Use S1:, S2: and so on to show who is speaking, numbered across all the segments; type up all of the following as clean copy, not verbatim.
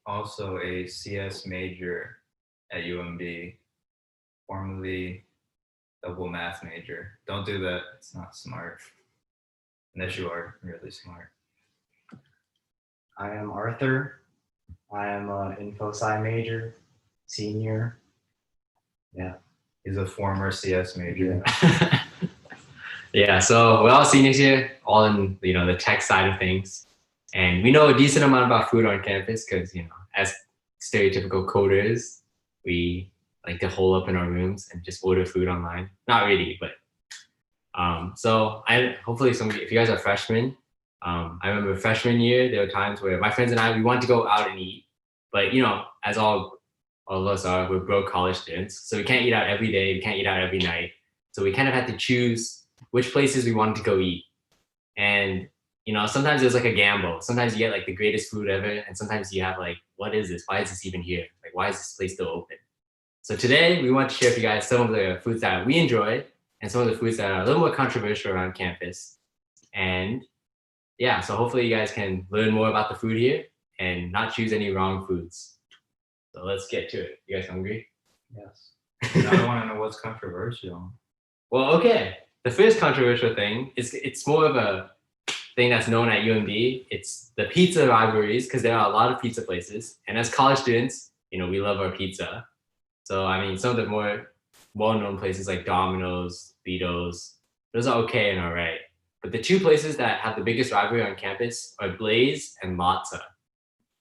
S1: also a CS major at UMD, formerly double math major. Don't do that. It's not smart. Unless you are really smart.
S2: I am Arthur. I am an info sci major, senior. Yeah.
S1: He's a former CS major.
S2: Yeah.
S3: Yeah, so we're all seniors here, all in the tech side of things, and we know a decent amount about food on campus because as stereotypical coders, we like to hole up in our rooms and just order food online. Not really, but so hopefully if you guys are freshmen, I remember freshman year there were times where my friends and I we wanted to go out and eat, but as all of us are, we're broke college students, so we can't eat out every day, we can't eat out every night, so we kind of had to choose which places we wanted to go eat. And sometimes it was like a gamble. Sometimes you get like the greatest food ever, and sometimes you have like, what is this? Why is this even here? Like, why is this place still open? So today we want to share with you guys some of the foods that we enjoy and some of the foods that are a little more controversial around campus. And yeah, so hopefully you guys can learn more about the food here and not choose any wrong foods. So let's get to it. You guys hungry?
S2: Yes.
S1: Now I want to know what's controversial.
S3: Well, okay. The first controversial thing is it's more of a thing that's known at UMD. It's the pizza rivalries, because there are a lot of pizza places. And as college students, we love our pizza. So, I mean, some of the more well-known places like Domino's, Vito's, those are okay and all right. But the two places that have the biggest rivalry on campus are Blaze and Latza.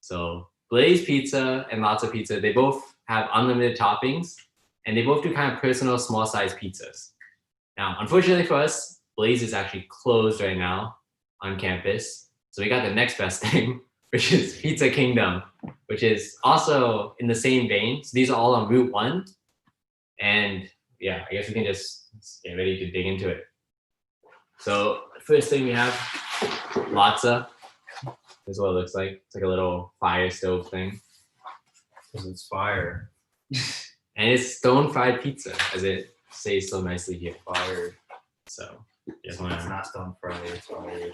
S3: So Blaze Pizza and Latza Pizza, they both have unlimited toppings, and they both do kind of personal small-sized pizzas. Now, unfortunately for us, Blaze is actually closed right now on campus. So we got the next best thing, which is Pizza Kingdom, which is also in the same vein. So these are all on Route 1. And yeah, I guess we can just get ready to dig into it. So the first thing we have, Latza. This is what it looks like. It's like a little fire stove thing.
S1: Because it's fire.
S3: And it's stone-fried pizza, as it says so nicely here.
S1: Fired.
S3: So
S1: It's not stone fried, it's fired.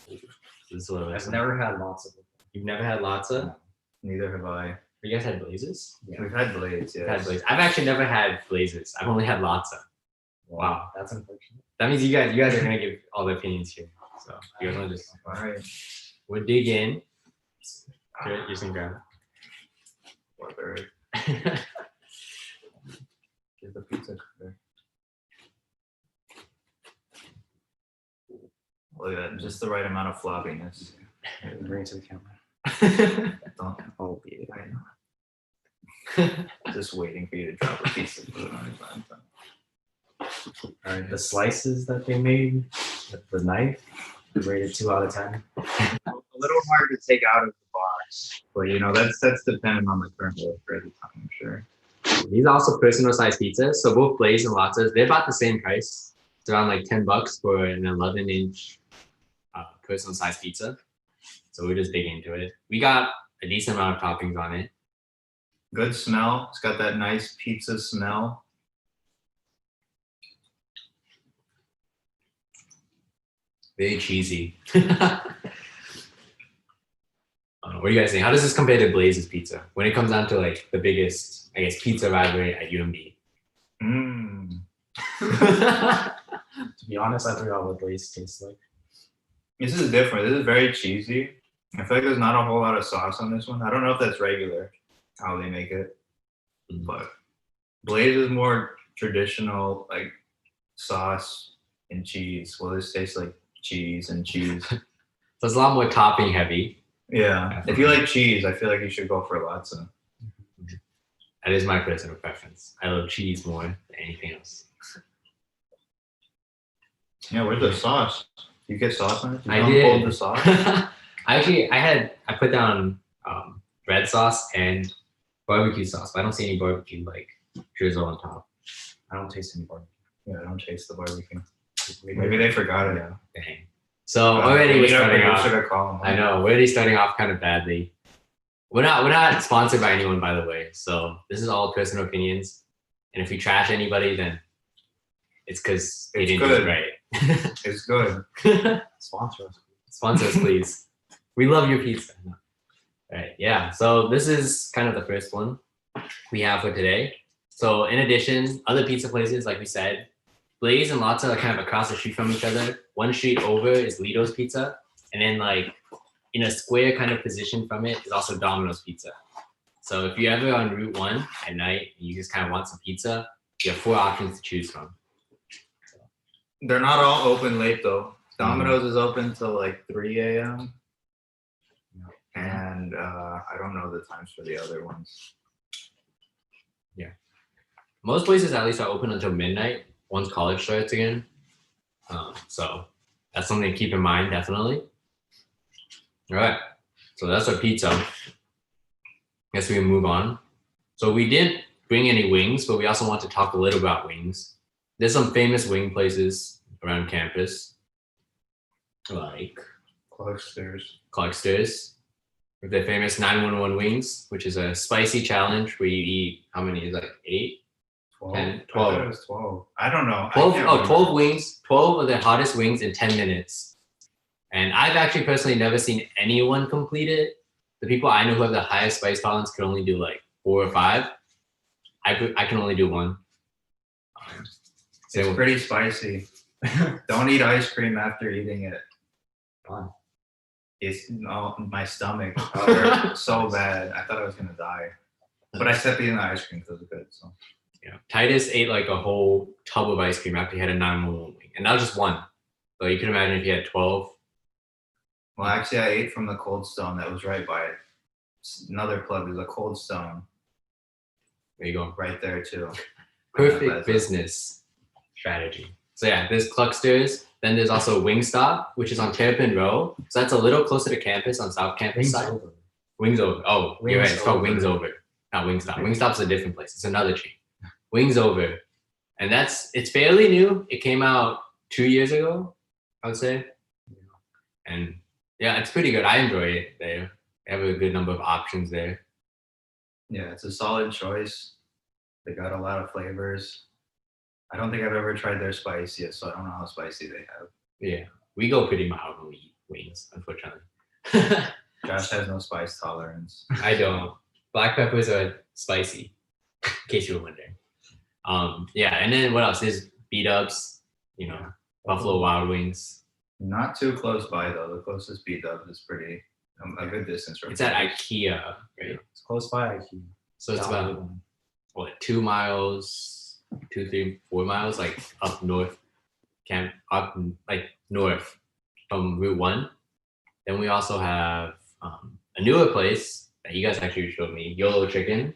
S3: this is what it looks
S2: I've
S3: like.
S2: never had lots of it.
S3: You've never had Latza?
S1: No, neither have I.
S3: You guys had Blazes?
S2: Yeah.
S1: We've had Blades, yes.
S3: I've had Blazes. I've actually never had Blazes. I've only had Latza. Wow.
S2: That's unfortunate.
S3: That means you guys are gonna give all the opinions here. So you guys want to just
S1: Alright.
S3: we'll dig in. Here, you can grab
S1: Whether
S3: it.
S1: get the pizza cooker. Look at that, just the right amount of floppiness.
S2: Bring it to the camera.
S1: Don't
S2: Oh, yeah.
S1: I know. Just waiting for you to drop a piece of food on your time.
S2: All right, the slices that they made with the knife, rated 2 out of 10.
S1: A little hard to take out of the box, but that's dependent on the current worker at the time, I'm sure.
S3: These are also personal size pizzas. So both Blaze and Latzas, they're about the same price. It's around like $10 for an 11-inch personal size pizza. So we're just digging into it. We got a decent amount of toppings on it.
S1: Good smell. It's got that nice pizza smell.
S3: Very cheesy. What do you guys think? How does this compare to Blaze's pizza when it comes down to like the biggest, I guess, pizza rivalry at UMD?
S2: To be honest, I forgot what Blaze tastes like.
S1: This is different. This is very cheesy. I feel like there's not a whole lot of sauce on this one. I don't know if that's regular, how they make it. But Blaze is more traditional, like sauce and cheese. Well, this tastes like cheese and cheese.
S3: So it's a lot more topping heavy.
S1: Yeah. If you like cheese, I feel like you should go for Latza.
S3: That is my personal preference. I love cheese more than anything else.
S1: Yeah, where's the sauce? You get sauce on it?
S3: I did.
S1: Hold the sauce?
S3: I put down red sauce and barbecue sauce, but I don't see any barbecue like drizzle on top.
S2: I don't taste any barbecue.
S1: Yeah, I don't taste the barbecue. Maybe they forgot it.
S3: Yeah. Dang. So already we're starting off. I know, we're already starting off kind of badly. We're not sponsored by anyone, by the way. So this is all personal opinions. And if we trash anybody, then it's because they didn't do it right.
S1: It's good.
S2: Sponsor us.
S3: Sponsor us, please. We love your pizza. No. Right. Yeah. So this is kind of the first one we have for today. So in addition, other pizza places, like we said, Blaze and Lotta are kind of across the street from each other. One street over is Lido's Pizza, and then like in a square kind of position from it is also Domino's Pizza. So if you're ever on Route 1 at night and you just kind of want some pizza, you have 4 options to choose from.
S1: They're not all open late though. Domino's is open till like 3 a.m. And I don't know the times for the other ones.
S3: Most places at least are open until midnight once college starts again. So that's something to keep in mind, definitely. All right. So that's our pizza. Guess we can move on. So we didn't bring any wings, but we also want to talk a little about wings. There's some famous wing places around campus, like Clarkster's, with their famous 911 wings, which is a spicy challenge where you eat, how many is like 8?
S1: 12.
S3: 10,
S1: I
S3: 12.
S1: thought it was 12. I don't know.
S3: 12 wings, 12 of the hottest wings in 10 minutes. And I've actually personally never seen anyone complete it. The people I know who have the highest spice tolerance can only do like 4 or 5. I can only do 1.
S1: It's pretty spicy. Don't eat ice cream after eating it.
S2: Why?
S1: It's my stomach hurt so bad. I thought I was gonna die. But I kept eating the ice cream because it was good. So
S3: Yeah. Titus ate like a whole tub of ice cream after he had a 911 wing. And that was just 1. So you can imagine if he had 12.
S1: well, actually, I ate from the Cold Stone that was right by it. Another plug is a Cold Stone
S3: There you go.
S1: right there too.
S3: Perfect business strategy. So yeah, there's Clucksters. Then there's also Wingstop, which is on Terrapin Row. So that's a little closer to campus on South Campus
S2: Wings
S3: side.
S2: over.
S3: Wings Over. Oh, you're right. It's called
S2: Wings
S3: Wings Over, not Wingstop. Wingstop's a different place. It's another chain. Wings Over. And it's fairly new. It came out 2 years ago, I would say. And yeah, it's pretty good. I enjoy it there. They have a good number of options there.
S1: Yeah, it's a solid choice. They got a lot of flavors. I don't think I've ever tried their spice yet, so I don't know how spicy they have.
S3: Yeah, we go pretty mild when we eat wings, unfortunately.
S1: Josh has no spice tolerance.
S3: I don't. Black peppers are spicy, in case you were wondering. Yeah, and then what else? There's B-dubs, Buffalo Wild Wings.
S1: Not too close by though. The closest B-dubs is pretty a good distance from.
S3: It's at IKEA, right?
S2: It's close by IKEA.
S3: So it's about 2 miles, 2, 3, 4 miles, like up north, north from Route 1. Then we also have a newer place that you guys actually showed me, YOLO Chicken.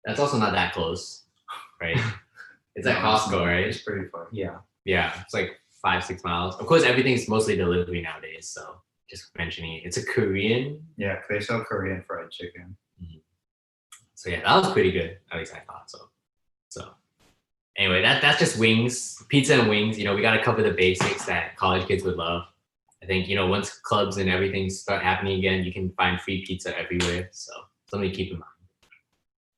S3: That's also not that close, right? It's at Costco, right?
S1: It's pretty far.
S2: Yeah.
S3: Yeah, it's like 5, 6 miles. Of course, everything's mostly delivery nowadays, so just mentioning it. It's a Korean.
S1: Yeah, they sell Korean fried chicken.
S3: So yeah, that was pretty good. At least I thought so. So anyway, that's just wings, pizza and wings. We got to cover the basics that college kids would love. I think once clubs and everything start happening again, you can find free pizza everywhere. So something to keep in mind.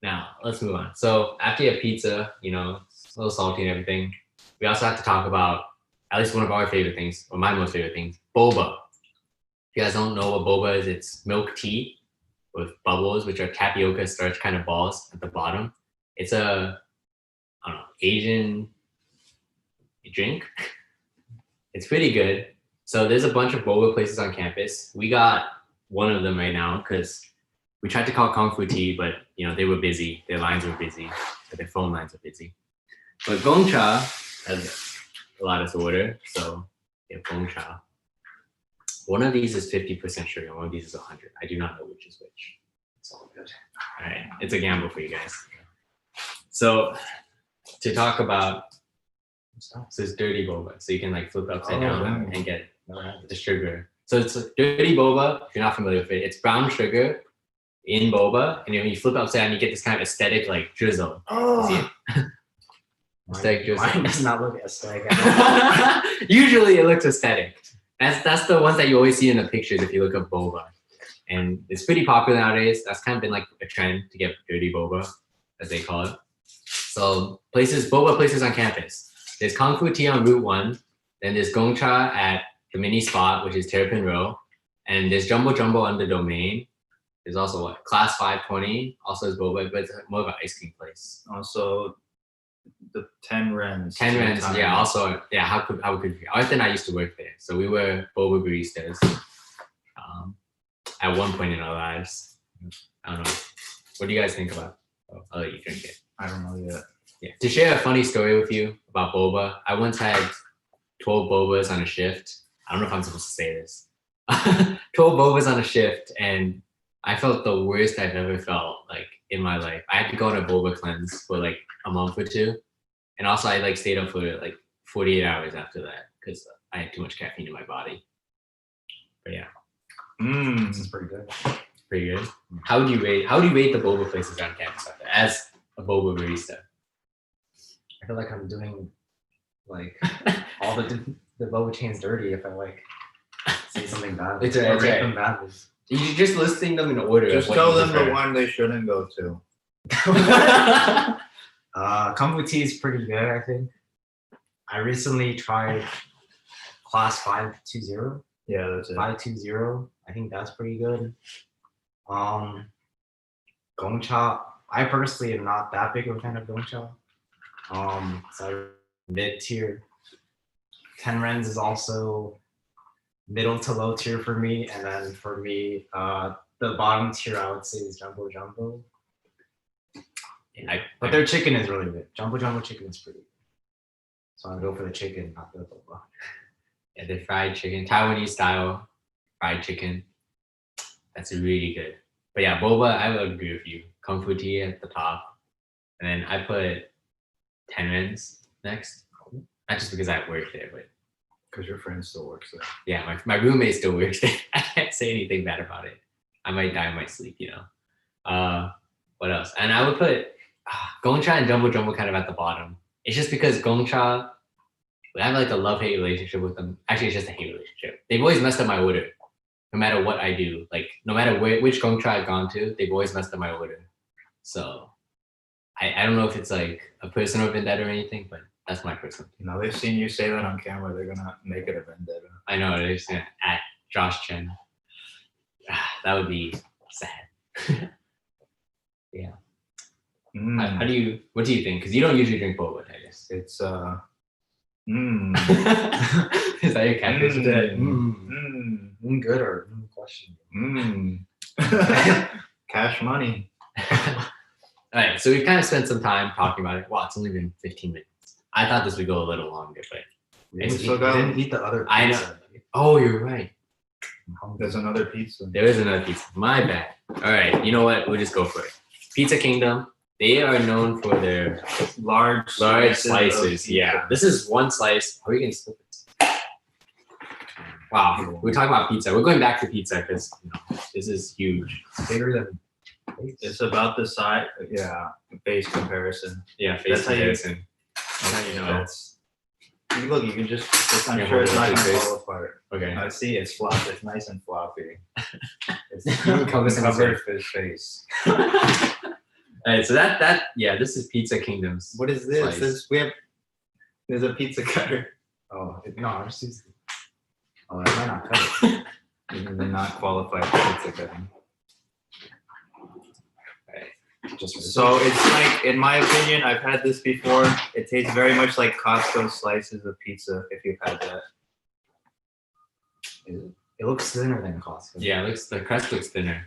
S3: Now let's move on. So after you have pizza, it's a little salty and everything. We also have to talk about at least one of our favorite things, or my most favorite things, boba. If you guys don't know what boba is, it's milk tea with bubbles, which are tapioca starch kind of balls at the bottom. It's a, Asian drink. It's pretty good. So there's a bunch of boba places on campus. We got one of them right now because we tried to call Kung Fu Tea, but they were busy. Their lines were busy. So their phone lines were busy. But Gongcha has allowed us to order. So yeah, Gongcha. One of these is 50% sugar. One of these is 100. I do not know which is which. It's all good. All right. It's a gamble for you guys. So to talk about, so it's dirty boba. So you can flip it upside down and get the sugar. So it's dirty boba. If you're not familiar with it, it's brown sugar in boba. And when you flip it upside down, you get this kind of aesthetic drizzle.
S2: Oh.
S3: See it? Aesthetic drizzle.
S2: Mine does not look aesthetic.
S3: Usually it looks aesthetic. That's the ones that you always see in the pictures if you look up boba. And it's pretty popular nowadays. That's kind of been like a trend to get dirty boba, as they call it. So boba places on campus. There's Kung Fu Tea on Route 1. Then there's Gongcha at the mini spot, which is Terrapin Row. And there's Jumbo Jumbo on the Domain. There's also what Class 520 also is Boba, but it's more of an ice cream place.
S1: Also, the 10 Rens.
S3: 10
S1: two
S3: Rens, yeah.
S1: times.
S3: Also, yeah. How could Arthur and I used to work there, so we were Boba baristas. At one point in our lives, I don't know. What do you guys think about? Oh, I'll let you drink it.
S1: I don't know yet.
S3: Yeah. To share a funny story with you about boba, I once had 12 bobas on a shift. I don't know if I'm supposed to say this. 12 bobas on a shift, and I felt the worst I've ever felt like in my life. I had to go on a boba cleanse for like a month or two, and also I like stayed up for like 48 hours after that because I had too much caffeine in my body. But yeah,
S2: This is pretty good.
S3: pretty good. How would you rate the boba places on campus out there as a boba barista?
S2: I feel like I'm doing like all the boba chains dirty if I like say something bad.
S3: It's right,
S2: or
S3: it's
S2: rate
S3: right.
S2: them badly.
S3: You're just listing them in order.
S1: Just
S3: of what
S1: tell
S3: you
S1: them the
S3: prefer.
S1: one they shouldn't go to.
S2: Kombu tea is pretty good, I think. I recently tried Class 520.
S1: Yeah, that's it.
S2: 520. I think that's pretty good. Gongcha. I personally am not that big of a fan of Gongcha. So mid tier. 10 Rens is also middle to low tier for me, and then for me, the bottom tier I would say is Jumbo Jumbo. But their chicken is really good. Jumbo Jumbo chicken is pretty good. So I'll go for the chicken, not the boba.
S3: Yeah, the fried chicken, Taiwanese style fried chicken. That's really good. But yeah, boba, I would agree with you. Kung Fu tea at the top. And then I put 10 Rens next. Not just because I work there, but
S1: Because your friend still works there.
S3: yeah, my roommate still works there. I can't say anything bad about it. I might die in my sleep, you know. What else? And I would put Gongcha and Jumbo Jumbo kind of at the bottom. It's just because Gongcha, I have like a love-hate relationship with them. Actually, it's just a hate relationship. They've always messed up my order, no matter what I do. Like, no matter which Gongcha I've gone to, they've always messed up my order. So, I don't know if it's like a personal vendetta or anything, but that's my personal.
S1: You know, they've seen you say that on camera. They're gonna make it a vendetta.
S3: I know they're just gonna at Josh Chen. That would be sad. Yeah. How do you? What do you think? Because you don't usually drink boba, I guess.
S1: It's
S3: Is that your catfish?
S2: Good or question?
S1: Cash money.
S3: All right, so we've kind of spent some time talking about it. Wow, it's only been 15 minutes. I thought this would go a little longer, but
S2: We
S3: It's
S2: didn't eat the other
S3: I know.
S2: pizza.
S3: oh, you're right.
S1: There's another pizza.
S3: There is another pizza. My bad. All right, you know what? We'll just go for it. Pizza Kingdom. They are known for their
S1: Large
S3: slices.
S1: of pizza.
S3: Yeah, this is one slice. How are we gonna split this? Wow, we're talking about pizza. We're going back to pizza because this is huge.
S2: It's bigger than.
S1: It's about the size. Yeah, base comparison.
S3: Yeah, face
S1: That's how you-
S3: comparison. That's how you know.
S1: That's. Look, you can just. I'm
S3: Yeah,
S1: sure it's
S3: hold
S1: not
S3: it
S1: gonna
S3: like this.
S1: fall apart.
S3: Okay.
S1: I see it's floppy. It's nice and floppy. It's
S3: Covers
S1: covered his face.
S3: All right, so that yeah, this is Pizza Kingdom's.
S1: What is this?
S3: Slice.
S1: There's a pizza cutter.
S2: Oh no! I just used. Oh, I might not cut it.
S1: They're not qualified for pizza cutting. So it's like, in my opinion, I've had this before. It tastes very much like Costco slices of pizza. If you've had that.
S2: It looks thinner than Costco.
S3: Yeah, the crust looks thinner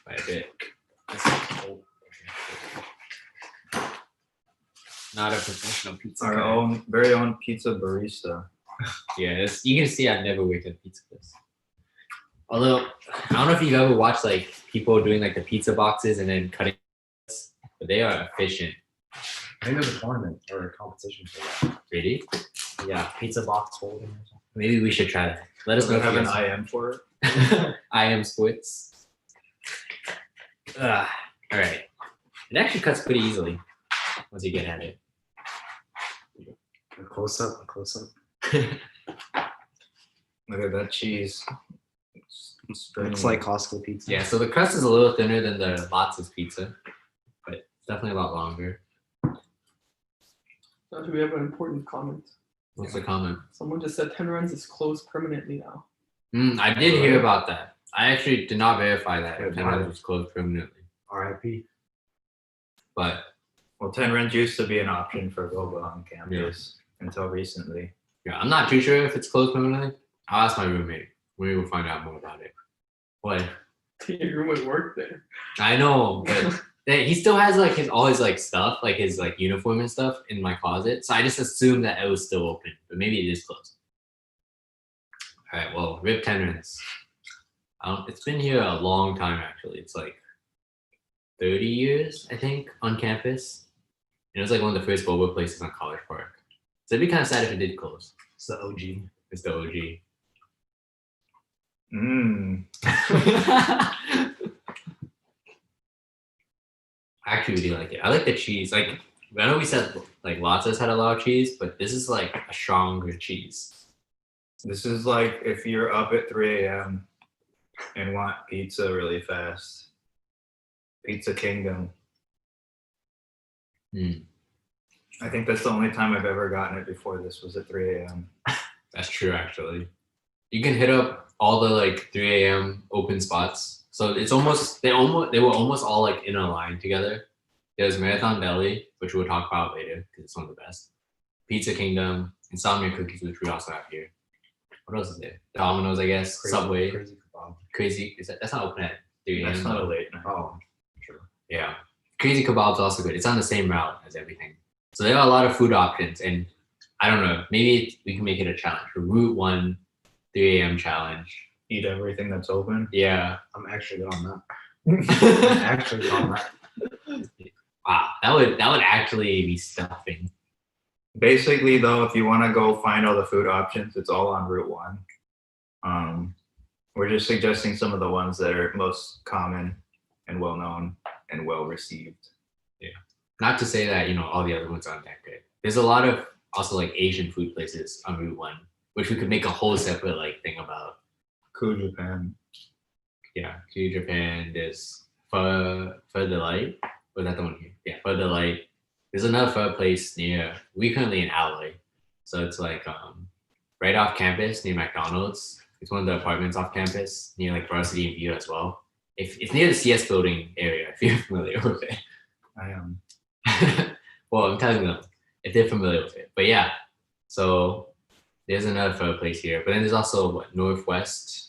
S3: by a bit. Not a professional pizza.
S1: Our
S3: cutter.
S1: very own pizza barista.
S3: Yeah, you can see I've never worked at a pizza place. Although I don't know if you've ever watched like people doing like the pizza boxes and then cutting, but they are efficient.
S2: I think there's a tournament or a competition for that.
S3: Really?
S2: Yeah, pizza box holding or something.
S3: Maybe we should try that. Let us
S1: Does
S3: know
S1: it
S3: if
S1: have
S3: you
S1: an
S3: guys-
S1: IM for it?
S3: I am sports. All right. It actually cuts pretty easily once you get at it.
S2: A close up.
S1: Look at that cheese. It's
S2: Looks like Costco pizza.
S3: Yeah, so the crust is a little thinner than the Lotz's pizza, but it's definitely a lot longer.
S4: Josh, we have an important comment.
S3: What's the comment?
S4: Someone just said 10 runs is closed permanently now.
S3: I did hear about that. I actually did not verify that
S2: Yeah,
S3: Tenderness was closed permanently.
S2: R.I.P.
S3: But
S1: Well, 10 rent used to be an option for Boba on campus until recently.
S3: yeah, I'm not too sure if it's closed permanently. I'll ask my roommate. We will find out more about it. What?
S4: Your roommate worked there.
S3: I know, but he still has like all his like stuff, like his like uniform and stuff in my closet. So I just assumed that it was still open, but maybe it is closed. All right, well, rip Tenderness. It's been here a long time actually. It's like 30 years, I think, on campus. And it was like one of the first boba places on College Park. So it'd be kind of sad if it did close.
S2: It's the OG.
S3: It's the OG.
S1: Mmm.
S3: I actually really like it. I like the cheese. Like I know we said like lattes had a lot of cheese, but this is like a stronger cheese.
S1: This is like if you're up at 3 a.m. and want pizza really fast. Pizza Kingdom.
S3: Mm,
S1: I think that's the only time I've ever gotten it before this was at 3 a.m.
S3: that's true, actually. You can hit up all the like 3 a.m. open spots. So it's almost they were almost all like in a line together. There's Marathon Deli, which we'll talk about later because it's one of the best. Pizza Kingdom, Insomnia Cookies, which we also have here. What else is there? Domino's, I guess. Subway.
S2: Crazy kebab.
S3: Crazy. That's not open at 3 a.m.
S1: That's not a
S3: though.
S1: late night.
S2: Oh, true.
S3: Yeah. Crazy Kebab's also good. It's on the same route as everything. So there are a lot of food options. And I don't know, maybe we can make it a challenge. A Route 1 3 a.m. challenge.
S1: Eat everything that's open.
S3: Yeah.
S2: I'm actually good on that. I'm actually good on that.
S3: Wow. That would actually be stuffing.
S1: Basically, though, if you want to go find all the food options, it's all on Route 1. We're just suggesting some of the ones that are most common and well known and well received.
S3: Not to say that, all the other ones aren't that good. There's a lot of also like Asian food places on Route 1, which we could make a whole separate like thing about.
S1: Cool Japan.
S3: Yeah, to Japan. There's Pho Delight. Was that the one here? Yeah, Pho Delight. There's another pho place near. We currently in Alloy, so it's like right off campus near McDonald's. It's one of the apartments off campus near like Varsity and View as well. If it's near the CS building area, if you're familiar with it.
S1: I am.
S3: Well, I'm telling them if they're familiar with it. But yeah, so there's another pho place here. But then there's also what, Northwest.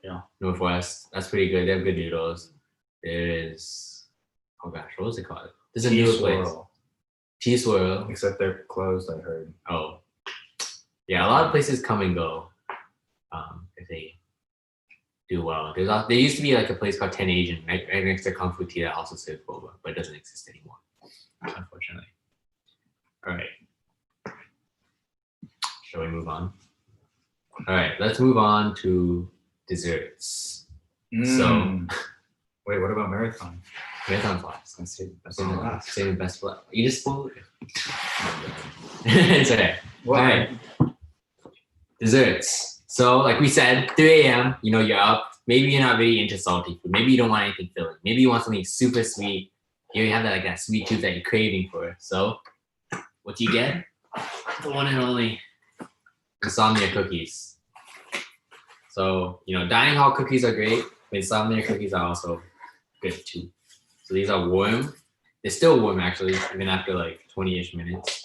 S2: Yeah.
S3: Northwest. That's pretty good. They have good noodles. There's, oh gosh, what was it called? There's a
S1: Tea
S3: new place.
S1: Swirl.
S3: Tea Swirl.
S1: Except they're closed, I heard.
S3: Oh, yeah. A lot of places come and go if they do well. There used to be like a place called 10 Asian right next to Kung Fu Tea that also serves boba, but it doesn't exist anymore, unfortunately. All right. Shall we move on? All right, let's move on to desserts.
S1: Mm. Wait, what about Marathon?
S3: Marathon flies.
S2: Let's see. That's
S3: Oh,
S2: the last.
S3: save the best fly. You just spoiled it. It's okay.
S1: What?
S3: All right. Desserts. So, like we said, 3 a.m., you're up. Maybe you're not really into salty food. Maybe you don't want anything filling. Maybe you want something super sweet. You have that sweet tooth that you're craving for. So, what do you get? The one and only Insomnia Cookies. So, dining hall cookies are great, but Insomnia Cookies are also good too. So these are warm. They're still warm actually, even after like 20-ish minutes.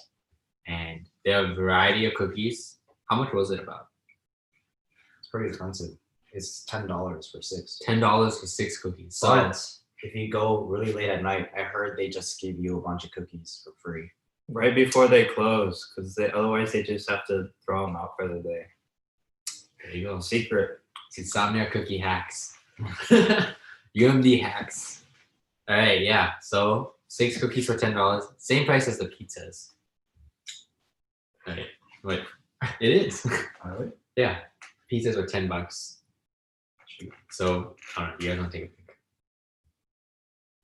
S3: And they have a variety of cookies. How much was it about?
S2: It's pretty expensive. It's $10 for 6.
S3: $10 for 6 cookies. So
S2: But if you go really late at night, I heard they just give you a bunch of cookies for free.
S1: Right before they close, because otherwise they just have to throw them out for the day.
S3: there you go.
S1: Secret.
S3: It's Insomnia Cookie hacks. UMD hacks. All right, yeah. So 6 cookies for $10. Same price as the pizzas. All right. Wait. It is.
S1: Alright.
S3: Yeah. Pizzas are $10. So, I don't know. You guys want to take a pick?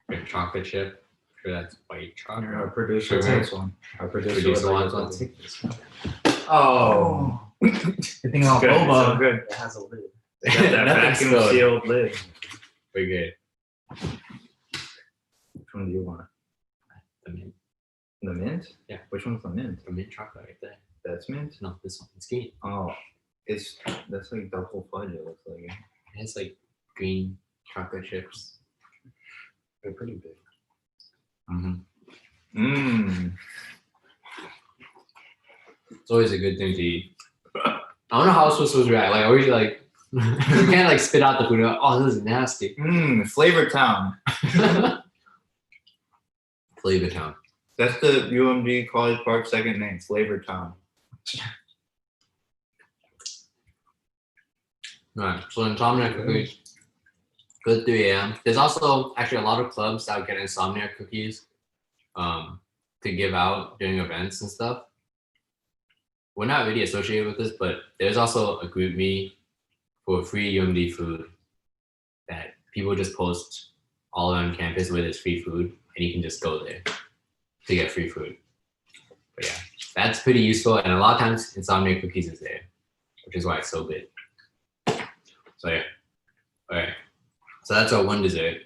S3: Good chocolate chip. I'm sure that's white chocolate.
S1: Our producer
S3: Sure.
S1: wants one. Our producer
S3: Producer
S1: would like
S3: wants
S1: one.
S3: one.
S1: Oh.
S2: Good thing about
S1: Good,
S2: boba.
S1: so good.
S2: It has a lid.
S1: They got that
S3: Nothing
S1: vacuum
S3: spilled.
S1: sealed lid.
S3: We're good.
S1: Which one do you want?
S3: The mint.
S1: The mint?
S3: Yeah.
S1: Which one's the mint?
S3: The mint chocolate right there.
S1: That's mint?
S3: No, this one. It's green.
S1: Oh, that's like double fudge. It looks like.
S3: It has like green chocolate chips.
S2: They're pretty big.
S3: Mm-hmm.
S1: Mmm.
S3: It's always a good thing to eat. I don't know how it's supposed to react. Like, always like you can't like spit out the food. Like, oh, this is nasty.
S1: Mmm. Flavor Town.
S3: Flavor Town.
S1: That's the UMD College Park second name. Flavor Town.
S3: Right. So Insomnia Cookies. Good 3 a.m. There's also actually a lot of clubs that get Insomnia Cookies to give out during events and stuff. We're not really associated with this, but there's also a group me for free UMD food that people just post all around campus where there's free food, and you can just go there to get free food. But yeah, that's pretty useful, and a lot of times Insomnia Cookies is there, which is why it's so good. So yeah, all right. So that's our one dessert.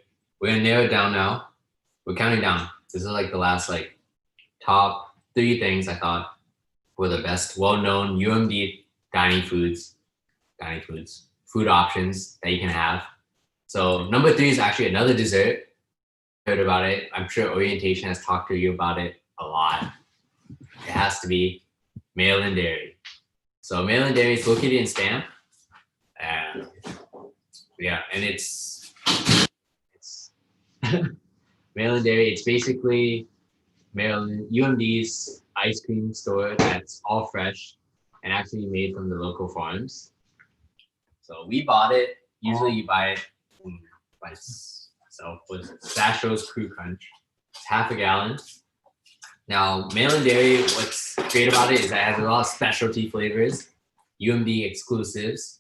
S3: We're gonna narrow it down now. We're counting down. This is like the last like top 3 things I thought were the best well-known UMD food options that you can have. So number 3 is actually another dessert. Heard about it. I'm sure orientation has talked to you about it a lot. It has to be Melon Dairy. So Melon Dairy is located in Stamp. Yeah, and it's Melon Dairy. It's basically UMD's ice cream store that's all fresh and actually made from the local farms. So we bought it. Usually you buy it by itself with Sastro's Crew Crunch. It's half a gallon. Now, Melon Dairy, what's great about it is that it has a lot of specialty flavors, UMD exclusives.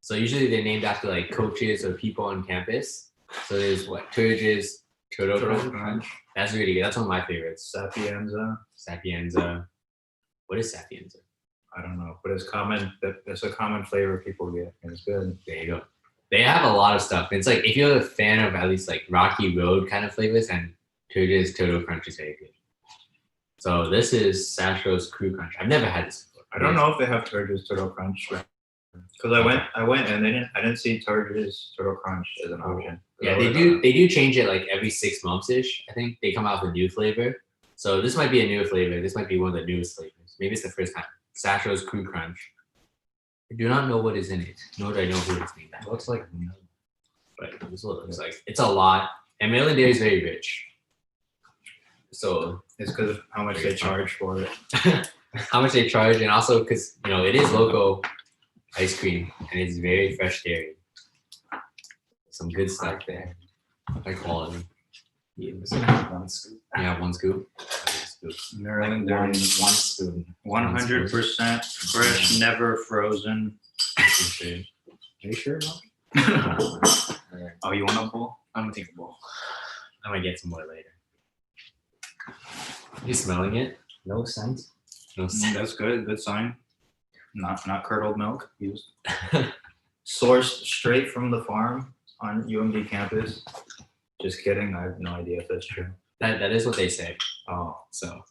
S3: So usually they're named after like coaches or people on campus. So there's what, Turgis, Turtle Crunch. That's really good. That's one of my favorites. Sapienza. What is Sapienza?
S1: I don't know, but it's common. That's a common flavor people get, and it's good.
S3: There you go. They have a lot of stuff. It's like if you're a fan of at least like Rocky Road kind of flavors, and Turgis Turtle Crunch is very good. So this is Sastro's Crew Crunch. I've never had this before.
S1: I don't know if they have Turgis Turtle Crunch, because I went and I didn't see Turgis Turtle Crunch as an option.
S3: Yeah, they do change it like every 6 months ish. I think they come out with a new flavor. So this might be a newer flavor. This might be one of the newest flavors. Maybe it's the first time. Sastro's Crew Crunch. I do not know what is in it, nor do I know who it's named after.
S2: Looks like,
S3: But this is what it looks like. It's a lot, and Melon Dairy is very rich. So
S1: It's because of how much they charge for it.
S3: how much they charge, and also because it is local ice cream and it's very fresh dairy. Some good stuff there. High quality.
S2: yeah, it's gonna have 1 scoop.
S3: Yeah, 1 scoop.
S1: Maryland
S2: One,
S1: Dairy,
S2: 1 spoon.
S1: 100% fresh, never frozen.
S2: Are you sure? Alright.
S4: Oh, you want a bowl? I'm gonna take a bowl.
S3: I might get some more later. You smelling it?
S2: No scent.
S3: No sense.
S1: That's good. Good sign. Not curdled milk used. Sourced straight from the farm on UMD campus. Just kidding. I have no idea if that's true.
S3: That is what they say.
S1: Oh,
S3: So,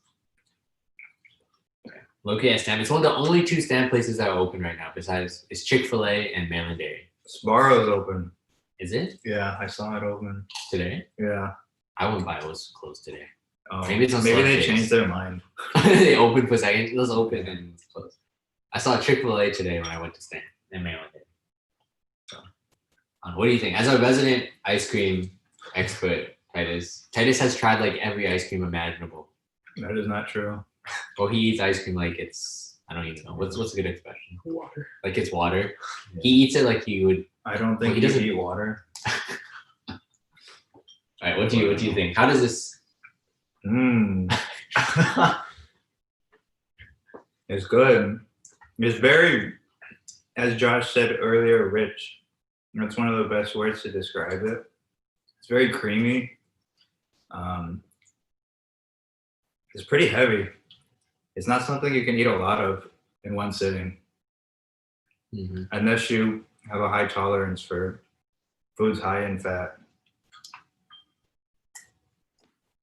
S3: located at Stamp. It's one of the only 2 Stamp places that are open right now. Besides, it's Chick-Fil-A and Melon Dairy.
S1: Sbarro's open.
S3: Is it
S1: Yeah, I saw it open.
S3: today?
S1: Yeah.
S3: I wouldn't buy it. It was closed today.
S1: Oh,
S3: Maybe it's on
S1: maybe they
S3: Slurpees.
S1: changed their mind.
S3: They opened for a second. It was open and it's closed. I saw Chick-fil-A today when I went to Stamp and Melon Dairy. So, what do you think? As a resident ice cream expert, Titus has tried like every ice cream imaginable.
S1: That is not true.
S3: Well, he eats ice cream like it's, I don't even know. What's a good expression?
S4: Water.
S3: Like it's water. He eats it like he would.
S1: I don't think
S3: Well, he
S1: he
S3: doesn't-
S1: eat water.
S3: All right, what do you think? How does this?
S1: It's good. It's very, as Josh said earlier, rich. That's one of the best words to describe it. It's very creamy. It's pretty heavy. It's not something you can eat a lot of in one sitting, unless you have a high tolerance for foods high in fat.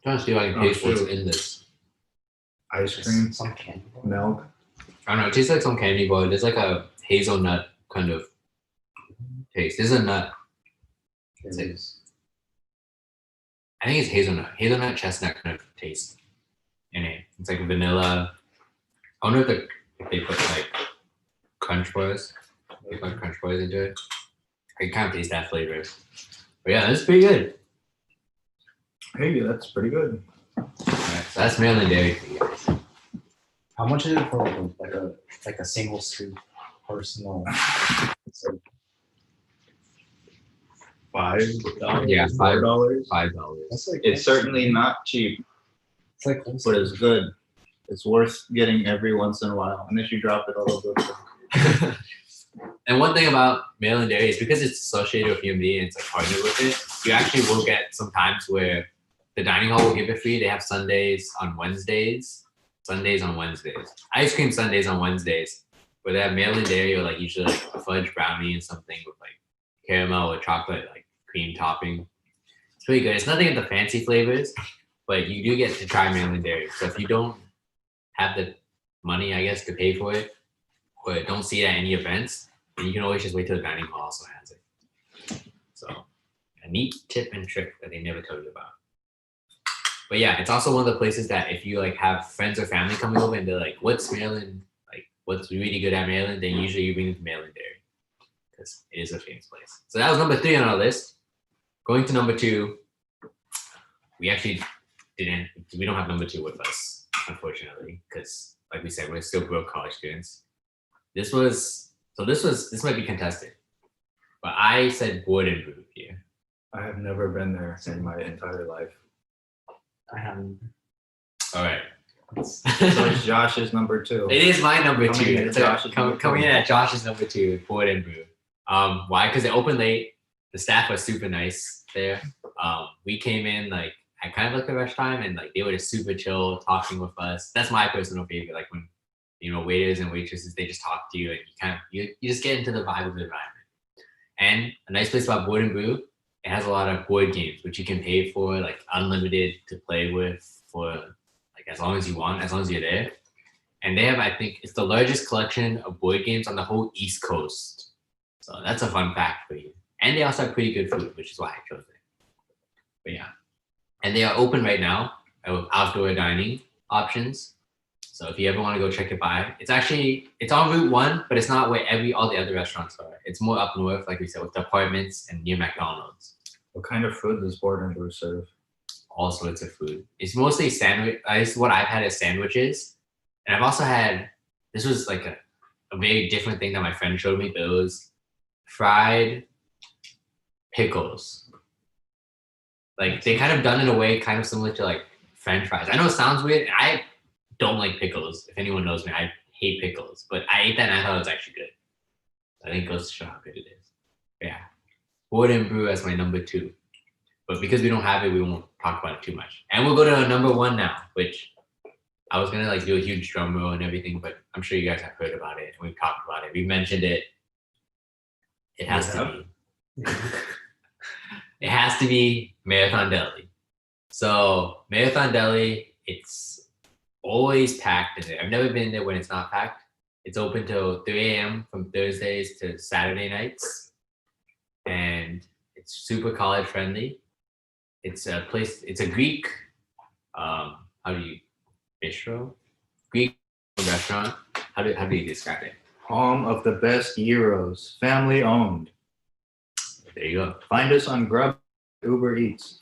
S3: trying to see if I can taste what's in this.
S1: Ice cream,
S2: Some candy.
S1: milk.
S3: I don't know. It tastes like some candy bar. There's like a hazelnut kind of taste. This is a nut.
S1: It is.
S3: I think it's hazelnut chestnut kind of taste in it. It's like vanilla. I wonder if they put like crunch bars. They put crunch bars into it. I can kind of taste that flavor. But yeah, that's pretty good.
S1: Hey, that's pretty good.
S3: Alright, so that's Melon Dairy for you guys.
S2: How much is it for like a single scoop personal?
S1: $5.
S3: Yeah,
S1: $4.
S3: $5.
S2: That's like
S1: It's certainly not cheap,
S2: it's like
S1: but it's good. It's worth getting every once in a while, unless you drop it all over.
S3: And one thing about Melon Dairy is because it's associated with UMD and it's like partnered with it, you actually will get some times where the dining hall will give it free. They have Sundays on Wednesdays. Ice cream Sundays on Wednesdays, where they have Melon Dairy or like usually like a fudge brownie and something with like caramel or chocolate like cream topping. It's pretty good. It's nothing of the fancy flavors, but you do get to try Melon Dairy. So if you don't have the money, I guess, to pay for it, or don't see it at any events, then you can always just wait till the dining hall also has it. So a neat tip and trick that they never told you about. But yeah, it's also one of the places that if you like have friends or family coming over and they're like, what's Maryland? Like, what's really good at Maryland? Then usually you bring them to Melon Dairy because it is a famous place. So that was number 3 on our list. Going to number 2, we actually we don't have number 2 with us, unfortunately, because like we said, we're still broke college students. This might be contested, but I said Board and Brew here.
S1: I have never been there in my entire life.
S2: I haven't.
S3: All right.
S1: So it's Josh's number 2.
S3: It is my number
S1: Coming
S3: 2.
S1: in at
S3: It's
S1: Josh's number
S3: coming in
S1: two.
S3: at Josh's number 2, Board and Brew. Why? Because they opened late. The staff was super nice there. We came in like at kind of like the rush time, and like they were just super chill, talking with us. That's my personal favorite. Like when waiters and waitresses, they just talk to you, and you just get into the vibe of the environment. And a nice place about Board and Brew, it has a lot of board games which you can pay for, like unlimited to play with for like as long as you want, as long as you're there. And they have, I think, it's the largest collection of board games on the whole East Coast. So that's a fun fact for you. And they also have pretty good food, which is why I chose it. But yeah. And they are open right now with outdoor dining options. So if you ever want to go check it by, it's on Route 1, but it's not where all the other restaurants are. It's more up north, like we said, with the apartments and near McDonald's.
S1: What kind of food does Board and Brew serve?
S3: All sorts of food. It's mostly sandwich. What I've had is sandwiches. And I've also had, this was like a very different thing that my friend showed me, but it was fried pickles. Like they kind of done in a way kind of similar to like French fries. I know it sounds weird. I don't like pickles. If anyone knows me, I hate pickles. But I ate that and I thought it was actually good. I think it goes to show how good it is. But yeah. Board and Brew as my number 2. But because we don't have it, we won't talk about it too much. And we'll go to number 1 now, which I was gonna like do a huge drum roll and everything, but I'm sure you guys have heard about it and we've talked about it. We've mentioned it. It has to be. It has to be Marathon Deli. So Marathon Deli, it's always packed in there. I've never been there when it's not packed. It's open till 3 a.m. from Thursdays to Saturday nights. And it's super college friendly. It's a place, it's a Greek, bistro? Greek restaurant. How do you describe it?
S1: Home of the best gyros, family owned.
S3: There you go.
S1: Find us on Grub, Uber Eats.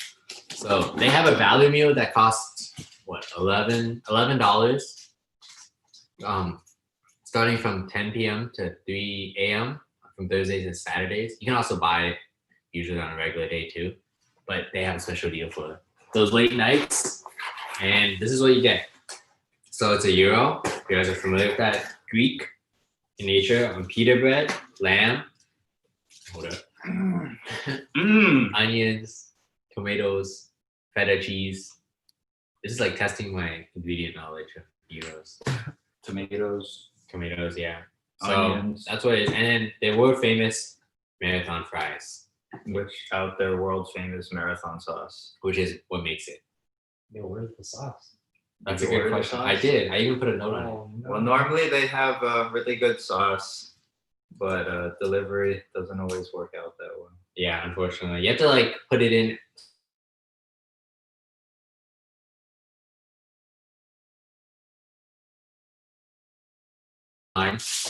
S3: So they have a value meal that costs what, $11. Starting from 10 p.m. to 3 a.m. from Thursdays and Saturdays. You can also buy it usually on a regular day too, but they have a special deal for those late nights. And this is what you get. So it's a gyro. If you guys are familiar with that, Greek in nature, on pita bread, lamb. Hold up. Onions, tomatoes, feta cheese. This is like testing my ingredient knowledge of gyros. Tomatoes, yeah. So
S1: Onions.
S3: that's what it is. And then their world famous marathon fries,
S1: Which out there world famous marathon sauce.
S3: which is what makes it.
S2: Yo, where's the sauce?
S3: That's
S1: Did
S3: a
S1: you
S3: good
S1: order the
S3: question.
S1: sauce?
S3: I did. I even put a note on it.
S2: Oh, no.
S1: Well, normally they have a really good sauce. but delivery doesn't always work out that well.
S3: Yeah, unfortunately, you have to like put it in.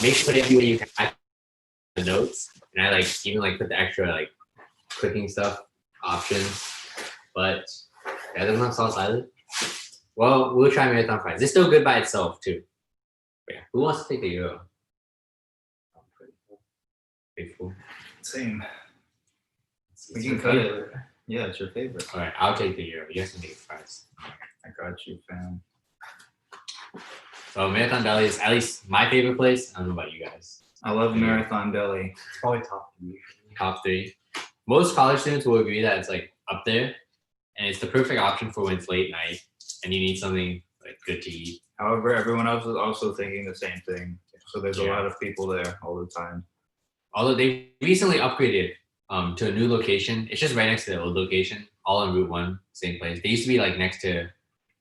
S3: Make sure put it anywhere you can. I the notes, and I like even like put the extra like cooking stuff options, but that doesn't have sauce either. Well, we'll try marathon fries. It's still good by itself too. But yeah, who wants to take the euro? Pretty full.
S1: Same. We
S2: It's
S1: can
S2: your
S1: cut it.
S2: favorite.
S1: Yeah, it's your favorite.
S3: All right, I'll take the euro. You guys can take the fries.
S1: I got you, fam.
S3: So Marathon Deli is at least my favorite place. I don't know about you guys.
S1: I love
S3: Yeah.
S1: Marathon Deli.
S2: It's probably top 3.
S3: Top 3. Most college students will agree that it's like up there, and it's the perfect option for when it's late night and you need something like good to eat.
S1: However, everyone else is also thinking the same thing. So there's a
S3: Yeah.
S1: lot of people there all the time.
S3: Although they recently upgraded to a new location. It's just right next to the old location, all on Route 1, same place. They used to be like next to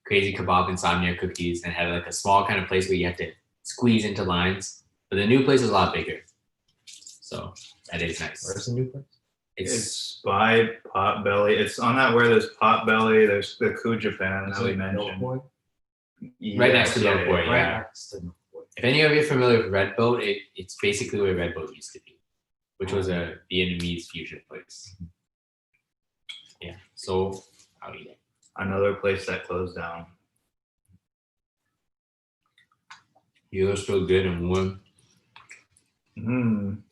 S3: Crazy Kebab, Insomnia Cookies, and had like a small kind of place where you have to squeeze into lines. But the new place is a lot bigger. So that is nice.
S2: Where's the new place?
S1: It's by Potbelly. It's on that where there's Potbelly. There's the Coup Japan that we mentioned.
S2: Milk Boy?
S3: Right next to
S1: Yeah,
S3: Milk Boy,
S1: yeah,
S3: yeah.
S2: Right next to Milk Boy.
S3: If any of you are familiar with Red Boat, it's basically where Red Boat used to be, which was a Vietnamese fusion place. Yeah, so I'll eat it.
S1: Another place that closed down.
S3: You're still good and warm.
S1: Mm.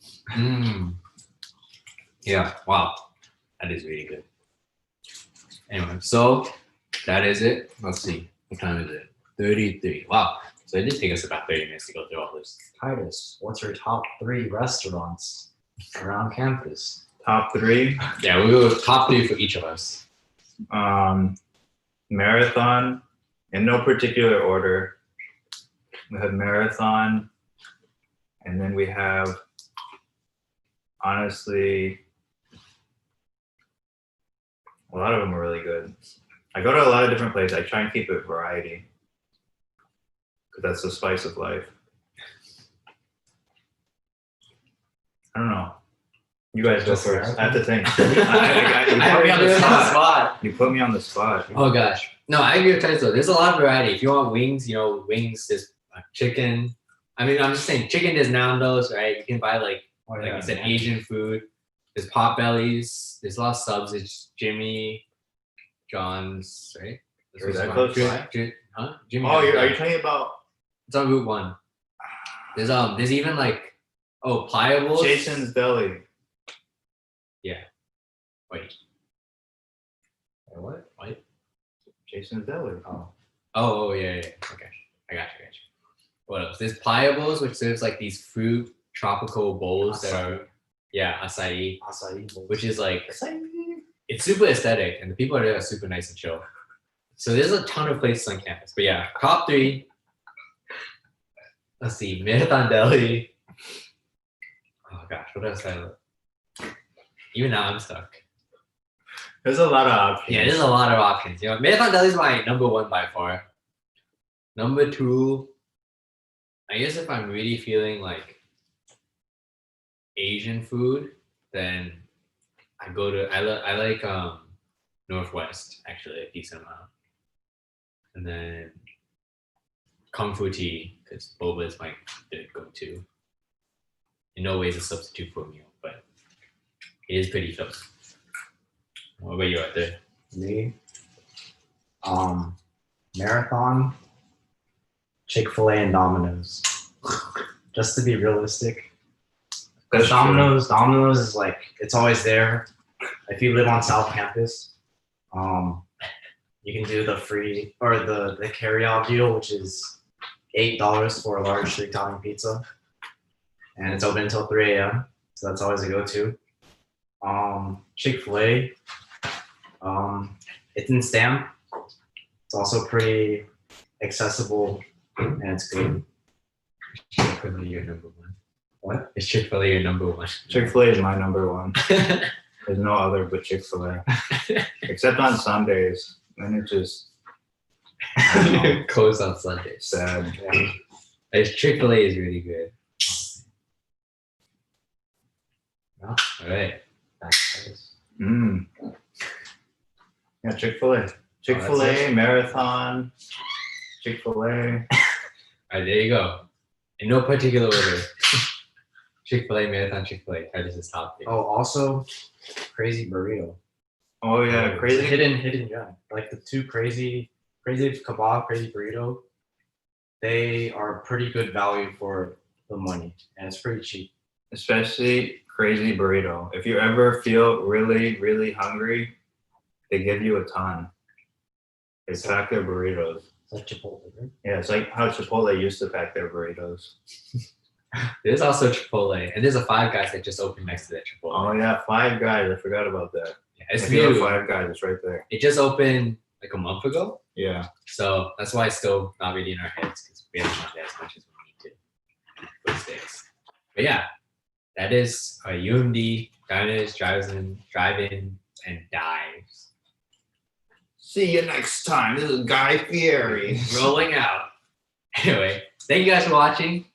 S3: Yeah, wow. That is really good. Anyway, so that is it. Let's see. What time is it? 33. Wow. So it did take us about 30 minutes to go through all this.
S2: Titus, what's your top 3 restaurants around campus?
S1: Top 3.
S3: Yeah, we'll go top 3 for each of us.
S1: Marathon, in no particular order. We have Marathon, and then we have, honestly, a lot of them are really good. I go to a lot of different places. I try and keep it variety, because that's the spice of life. I don't know. You guys go
S2: Just
S1: first. I have to think.
S3: I
S1: You put me on the spot. You put me on the spot.
S3: Oh gosh. No, I agree with Titus though. There's a lot of variety. If you want wings, wings, there's chicken. I mean, I'm just saying chicken is Nando's, right? You can buy like you said, Asian food. There's Potbellies. There's a lot of subs. It's Jimmy John's, right?
S1: Is that close by?
S3: Huh? Jimmy
S1: Oh,
S3: John's,
S1: are you talking about
S3: It's on Route 1. There's even like Pliables.
S1: Jason's Deli?
S3: Wait. What? Wait.
S1: Jason's Deli.
S3: Oh yeah. Okay. I got you. What else? There's Pliables, which serves like these fruit tropical bowls that are acai,
S2: Acai.
S3: which is like it's super aesthetic, and the people are there are super nice and chill. So there's a ton of places on campus. But yeah, top 3. Let's see, Marathon Deli. Oh gosh, what else? Even now I'm stuck.
S1: There's a lot of options.
S3: Yeah, there's a lot of options. Marathon Deli is my number 1 by far. Number 2, I guess if I'm really feeling like Asian food, then I like Northwest actually a decent amount, and then Kung Fu Tea because Boba is my go-to. In no way is a substitute for a meal, but it is pretty filling. What about you out there?
S2: Me. Marathon, Chick-Fil-A, and Domino's. Just to be realistic.
S1: That's
S2: Domino's is like it's always there. If you live on South Campus, you can do the free or the carry-out deal, which is $8 for a large 3-topping pizza, and it's open until 3 a.m. So that's always a go-to. Chick-Fil-A, it's in Stamp. It's also pretty accessible and it's good.
S3: Chick-fil-A your number 1.
S2: What?
S3: Is Chick-fil-A your number 1?
S1: Chick-fil-A is my number 1. There's no other but Chick-fil-A, except on Sundays. Then it just I don't know,
S3: Closed on Sundays.
S1: sad.
S3: Chick-fil-A is really good. All right. Back to this.
S1: Yeah, Chick-fil-A. Chick-fil-A, Marathon, Chick-fil-A.
S3: All right, there you go. In no particular order. Chick-fil-A, Marathon, Chick-fil-A. Titus is top pick.
S2: Oh, also, crazy burrito.
S1: Oh yeah,
S2: It's a
S1: crazy.
S2: hidden gem. Like the two crazy kebab, crazy burrito. They are pretty good value for the money, and it's pretty cheap.
S1: Especially crazy burrito. If you ever feel really, really hungry, they give you a ton. They pack their burritos.
S2: It's like Chipotle, right?
S1: Yeah, it's like how Chipotle used to pack their burritos.
S3: There's also Chipotle, and there's a Five Guys that just opened next to that Chipotle.
S1: Oh yeah, Five Guys. I forgot about that.
S3: Yeah, it's
S1: If you have
S3: new.
S1: Five Guys, it's right there.
S3: It just opened like a month ago,
S1: Yeah.
S3: so that's why it's still not really in our heads because we haven't gone there as much as we need to those days. But yeah, that is our UMD diners, drive-in, and dives.
S1: See you next time. This is Guy Fieri.
S3: Rolling out. Anyway, thank you guys for watching.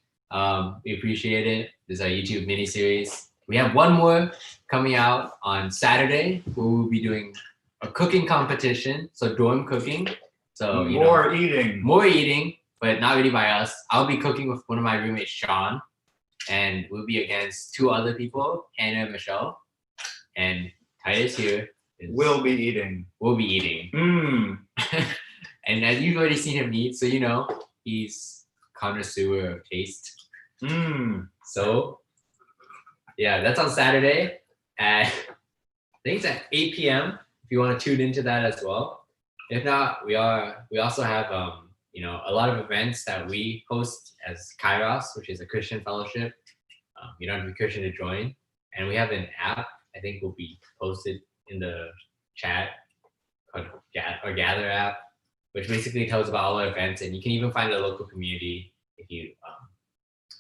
S3: We appreciate it. This is our YouTube mini series. We have one more coming out on Saturday. We will be doing a cooking competition, so dorm cooking. So
S1: More eating.
S3: more eating, but not really by us. I'll be cooking with one of my roommates, Sean, and we'll be against two other people, Hannah and Michelle, and Titus here.
S1: Will be eating.
S3: We'll be eating. And as you've already seen him eat, so you know he's connoisseur of taste. So yeah, that's on Saturday at I think it's at 8 p.m. if you want to tune into that as well. If not, we also have a lot of events that we host as Kairos, which is a Christian fellowship. You don't have to be Christian to join, and we have an app. I think will be posted in the chat called Gather app, which basically tells about all our events, and you can even find a local community if you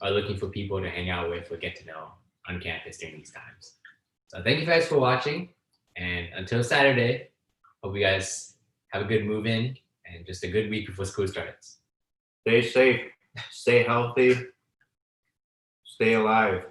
S3: are looking for people to hang out with or get to know on campus during these times. So thank you guys for watching, and until Saturday, hope you guys have a good move-in and just a good week before school starts.
S1: Stay safe. Stay healthy. Stay alive.